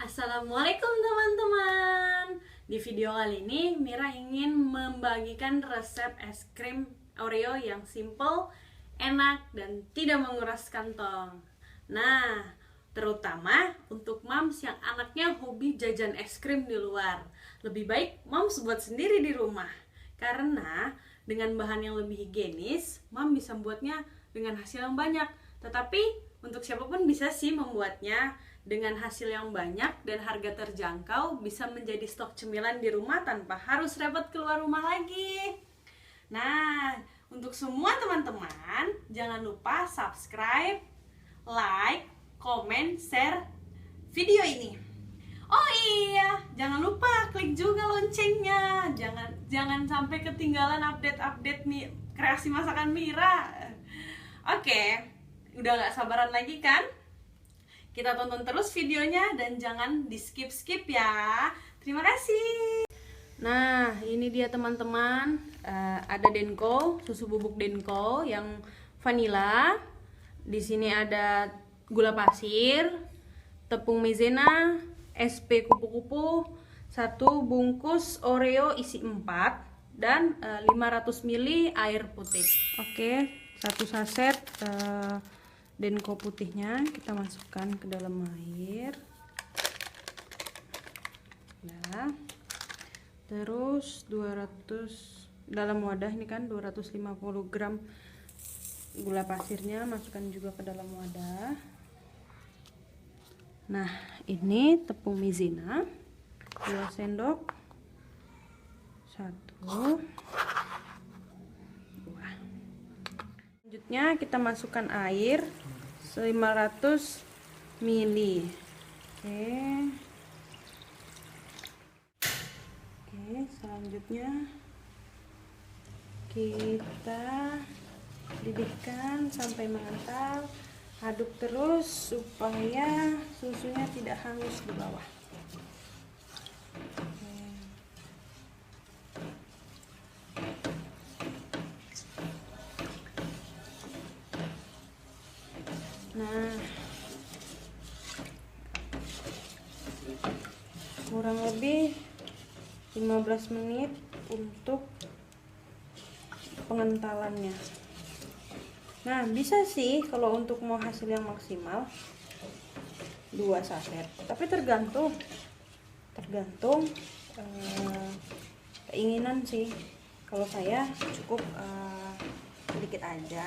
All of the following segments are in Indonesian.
Assalamualaikum teman-teman. Di video kali ini Mira ingin membagikan resep es krim Oreo yang simple, enak, dan tidak menguras kantong. Nah, terutama untuk moms yang anaknya hobi jajan es krim di luar. Lebih baik moms buat sendiri di rumah. Karena dengan bahan yang lebih higienis, mom bisa membuatnya dengan hasil yang banyak. Tetapi untuk siapapun bisa sih membuatnya dengan hasil yang banyak dan harga terjangkau, bisa menjadi stok cemilan di rumah tanpa harus repot keluar rumah lagi. Nah, untuk semua teman-teman, jangan lupa subscribe, like, komen, share video ini. Oh iya, jangan lupa klik juga loncengnya. Jangan sampai ketinggalan update-update nih kreasi masakan Mira. Oke, udah gak sabaran lagi kan? Kita tonton terus videonya dan jangan di skip-skip ya. Terima kasih. Nah, ini dia teman-teman. Ada Denko, susu bubuk Denko yang vanila. Di sini ada gula pasir, tepung maizena, SP kupu-kupu, 1 bungkus Oreo isi 4 dan 500 ml air putih. Oke, 1 saset Denko putihnya kita masukkan ke dalam air. Nah, terus 200 dalam wadah ini kan 250 gram gula pasirnya masukkan juga ke dalam wadah. Nah, ini tepung maizena 2 sendok, 1. Selanjutnya kita masukkan air 500 ml. Oke, selanjutnya kita didihkan sampai mengental. Aduk terus supaya susunya tidak hangus di bawah. Nah, kurang lebih 15 menit untuk pengentalannya. Nah, bisa sih kalau untuk mau hasil yang maksimal 2 saset, tapi tergantung keinginan sih. Kalau saya cukup sedikit aja.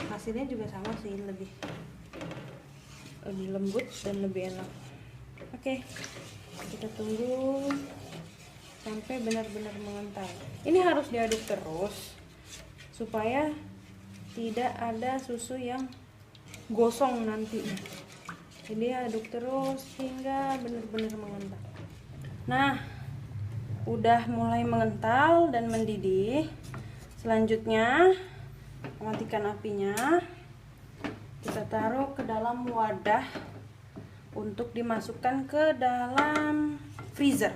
Hasilnya juga sama sih, lebih lembut dan lebih enak. Oke, kita tunggu sampai benar-benar mengental. Ini harus diaduk terus supaya tidak ada susu yang gosong nantinya. Jadi aduk terus hingga benar-benar mengental. Nah, udah mulai mengental dan mendidih. Selanjutnya matikan apinya, kita taruh ke dalam wadah untuk dimasukkan ke dalam freezer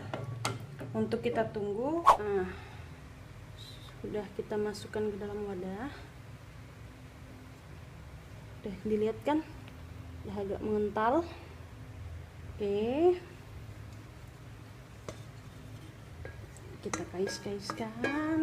untuk kita tunggu. Nah, sudah kita masukkan ke dalam wadah. Udah dilihat kan, udah agak mengental. Oke, kita kais-kaiskan.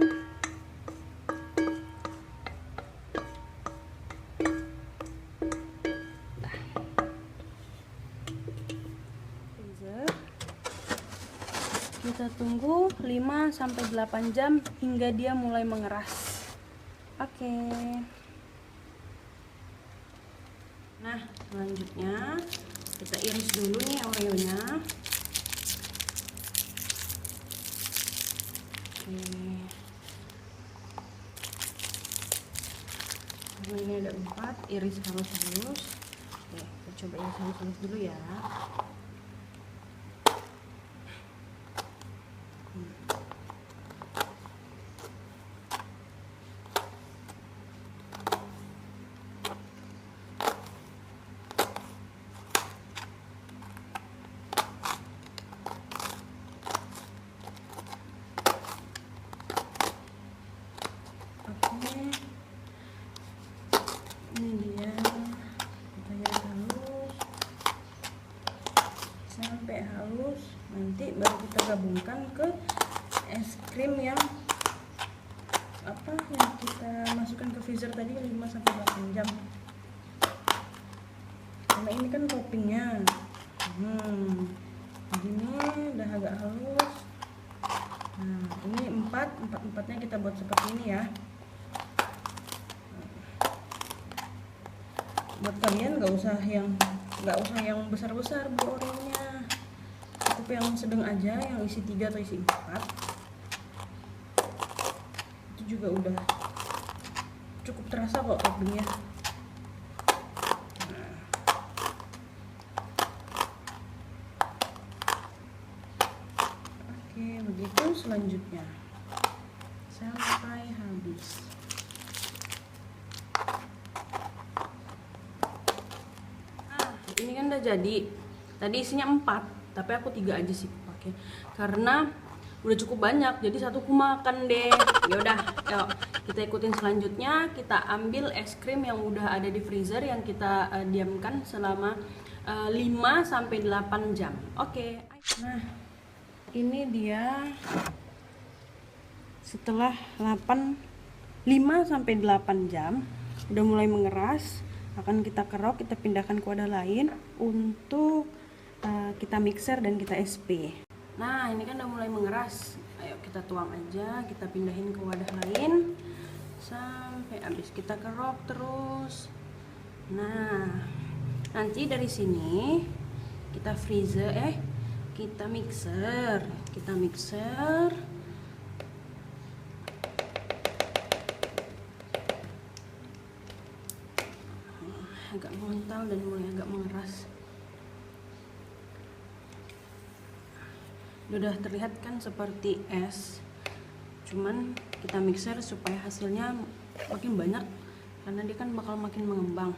Kita tunggu 5-8 jam hingga dia mulai mengeras. Oke. Nah, selanjutnya kita iris dulu nih Oreonya. Oke. Karena ini ada 4, iris halus-halus. Oke, kita coba iris halus-halus dulu ya. Ini dia, kita halus. sampai halus. Nanti baru kita gabungkan ke es krim yang kita masukkan ke freezer tadi 5-8 jam. Karena ini kan toppingnya. Begini udah agak halus. Nah, ini empatnya kita buat seperti ini ya. Buat kalian nggak usah yang besar-besar bu Oreo-nya, cukup yang sedang aja, yang isi 3 atau isi 4 itu juga udah cukup terasa kok toppingnya. Oke, begitu selanjutnya sampai habis. Ini kan udah jadi. Tadi isinya 4, tapi aku 3 aja sih pakai karena udah cukup banyak, jadi satu aku makan deh. Ya udah, yuk kita ikutin selanjutnya. Kita ambil es krim yang udah ada di freezer yang kita diamkan selama 5-8 jam. Oke. Nah, ini dia setelah 5-8 jam udah mulai mengeras. Akan kita kerok, kita pindahkan ke wadah lain untuk kita mixer dan kita SP. Nah, ini kan udah mulai mengeras. Ayo kita tuang aja, kita pindahin ke wadah lain sampai habis. Kita kerok terus. Nah, nanti dari sini kita kita mixer. Agak mengental dan mulai agak mengeras. Udah terlihat kan seperti es, cuman kita mixer supaya hasilnya makin banyak karena dia kan bakal makin mengembang.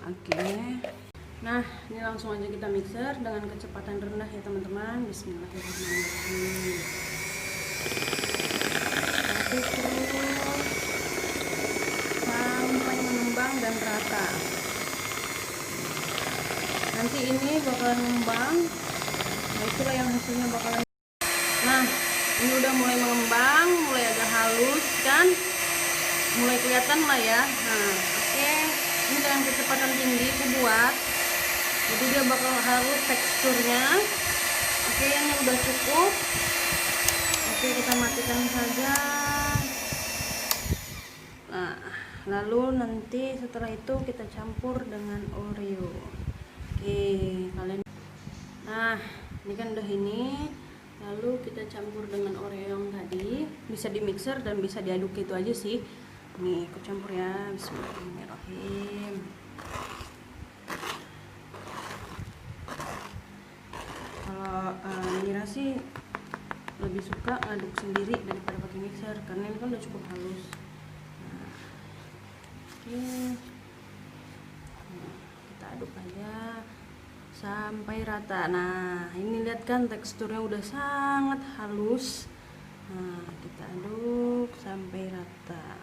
Oke. Nah, ini langsung aja kita mixer dengan kecepatan rendah ya teman-teman. Bismillahirrahmanirrahim. Aduk terus sampai mengembang dan rata. Nanti ini bakalan mengembang. Nah, itulah yang hasilnya bakalan. Nah, ini udah mulai mengembang, mulai agak halus kan, mulai kelihatan lah ya. Nah, oke. Ini dengan kecepatan tinggi aku buat, jadi dia bakal halus teksturnya. Oke, ini udah cukup. Oke, kita matikan saja. Nah, lalu nanti setelah itu kita campur dengan Oreo. Oke, kalian. Nah, ini kan udah ini. Lalu kita campur dengan Oreo yang tadi. Bisa di mixer dan bisa diaduk, itu aja sih. Nih, aku campur ya. Bismillahirrahmanirrahim. Kalau Mira sih lebih suka ngaduk sendiri daripada pakai mixer karena ini kan udah cukup halus. Kita aduk aja sampai rata. Nah, ini lihat kan teksturnya udah sangat halus. Nah, kita aduk sampai rata,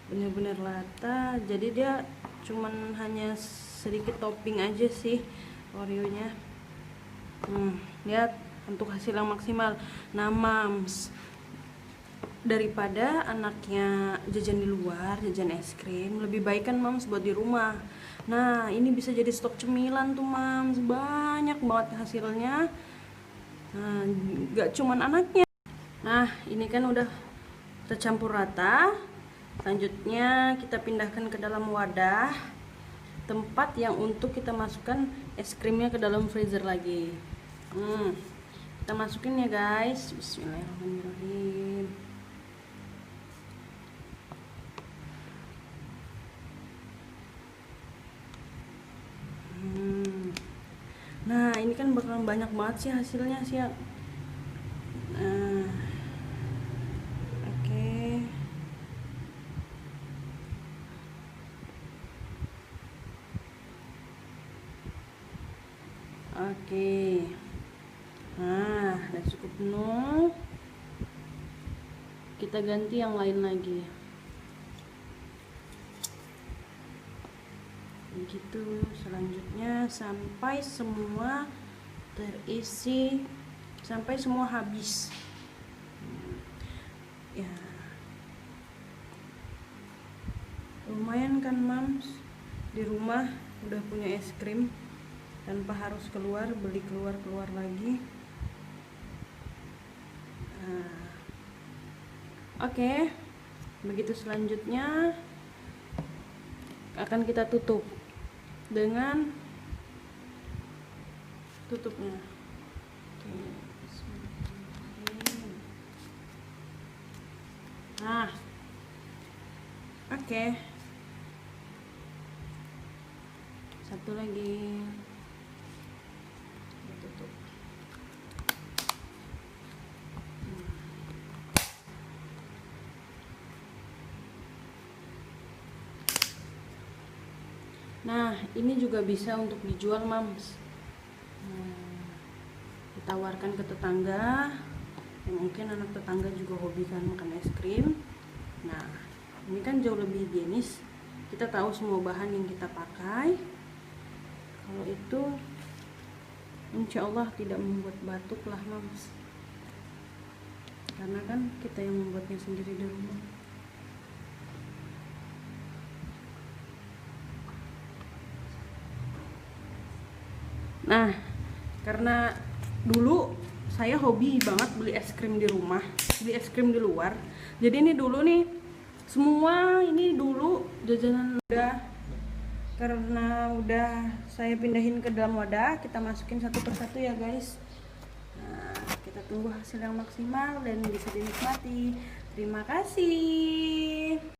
bener-bener rata. Jadi dia cuman hanya sedikit topping aja sih Oreo-nya. Lihat untuk hasil yang maksimal. Nah, Mams, daripada anaknya jajan di luar, jajan es krim, lebih baik kan Mams buat di rumah. Nah, ini bisa jadi stok cemilan tuh Mams, banyak banget hasilnya. Nah, gak cuman anaknya. Nah, ini kan udah tercampur rata. Selanjutnya kita pindahkan ke dalam wadah tempat yang untuk kita masukkan es krimnya ke dalam freezer lagi. Kita masukin ya guys. Bismillahirrahmanirrahim. Nah, ini kan bakalan banyak banget sih hasilnya sih ya. Nah, oke. Nah, udah cukup penuh. Kita ganti yang lain lagi. begitu selanjutnya sampai semua terisi, sampai semua habis. Ya lumayan kan mams, di rumah udah punya es krim tanpa harus keluar beli keluar lagi. Oke, begitu selanjutnya akan kita tutup dengan tutupnya. Oke, bismillahirrahmanirrahim. Nah, oke, satu lagi kita tutup. Nah, ini juga bisa untuk dijual mams. Ditawarkan ke tetangga, ya mungkin anak tetangga juga hobi kan makan es krim. Nah, ini kan jauh lebih higienis, kita tahu semua bahan yang kita pakai. Kalau itu insya Allah tidak membuat batuk lah mams, karena kan kita yang membuatnya sendiri di rumah. Nah, karena dulu saya hobi banget beli es krim di rumah, beli es krim di luar. Jadi ini dulu nih, semua ini dulu jajanan udah, karena udah saya pindahin ke dalam wadah, kita masukin satu persatu ya guys. Nah, kita tunggu hasil yang maksimal dan bisa dinikmati. Terima kasih.